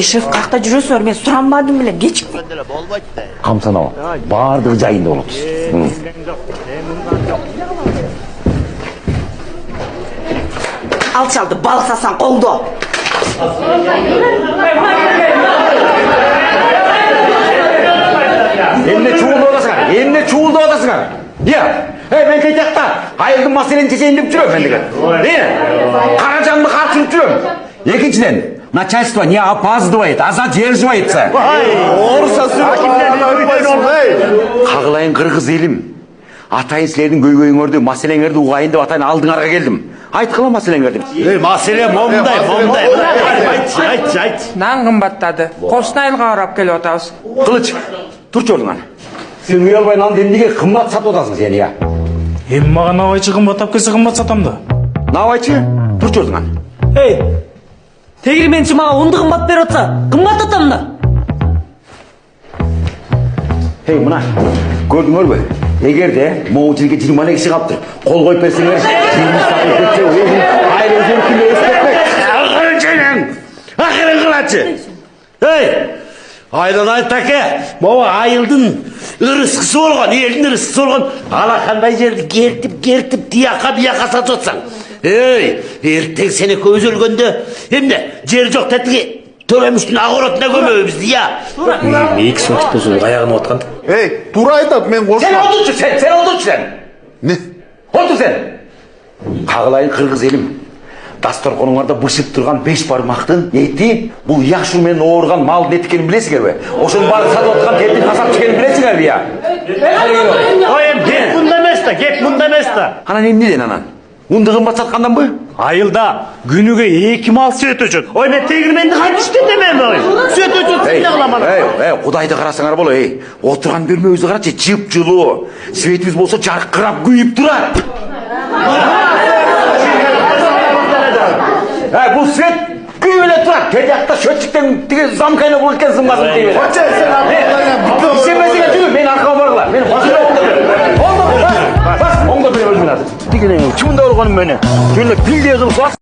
Шеф, қақта жүресіңдер, мен сұранбадым білем, кечікпей. Қамсанау, бардығы жайында болыпсыз. Ал шалды, балық сасан қолды. Емне чуылды одасыңар. Мен кайтақта айылдың маселені шешейін деп жүрем ендігі. Қаражанды қарсылып жүрем. Екіншіден, начальство не опаздывает, а задерживается. Қағылайын қырғыз елім. Атайын сілердің көйгөйіңерді, маселеңерді ұғайын деп атайын алдыңарға келдім. Айтқыла маселеңерді. Маселе момдай. Айт. Нан қымбаттады. Қостанайға қарап келіп отырсыз. Қылыш, тұршы орныңан. Сен ұялбай нан демдеге қымбат сатып отырсың сен, я. Маған навайчы қымбат тапкесі қымбат сатамды. Навайчы, тұршы орныңан. Тегірменші маған онды қымбат бер отса, қымбат атамды. Мына, көрдіңер бе? Егер де, моу жерге 20 кіші қаптыр. Қол қойып берсеңер, Ақырын қылатшы. Айланай таке, бауа айылдың ұрысқысы болған, елдің ұрысқысы болған. Алақандай жерді кертіп, дияқа сатып отсаң. Ертең сені көз өлгенде, емде, жер жоқ тәтіге төреміштің ағыротына көмебізді, я. Мейік сотып болсын, аяғын отқанды. Тура айтап, мен қошма. Сен олдыршы сен. Не? Олды сен. Қағылайын қырғыз елім. Дастор қоныңарда бұшып тұрған 5 бармақтың еті, бұл яқшымен оғырған малдың еткенін білесіңер бе? Ошын барып сатып отқан тетін қасап түскенін білесіңер бе, я? Кеп мұнда места. Анан емнеден, анан? Ұнды қымбат сатқандан бы? Айылда күніге 2 мал сөйт өчет. Мен тегірменді қайт ішкен демем, сөйт өчет сүйді қыламаны. Құдайды қарасаңар бол, отырған бөлме өзі қаратшы, жып жылу. Светіміз болса жарқырап күйіп тұрады. Бұл свет күйеле тұрады. Кедеақта шөтшіктен замкайна бұл үлкен зымғасын дейбе. Сенбезіге жүрі, мен арқау барғыла. Мен қосыра оңда білем өзімін ады. Дегенен, чымында ұрғаным мені. Жөнлі білге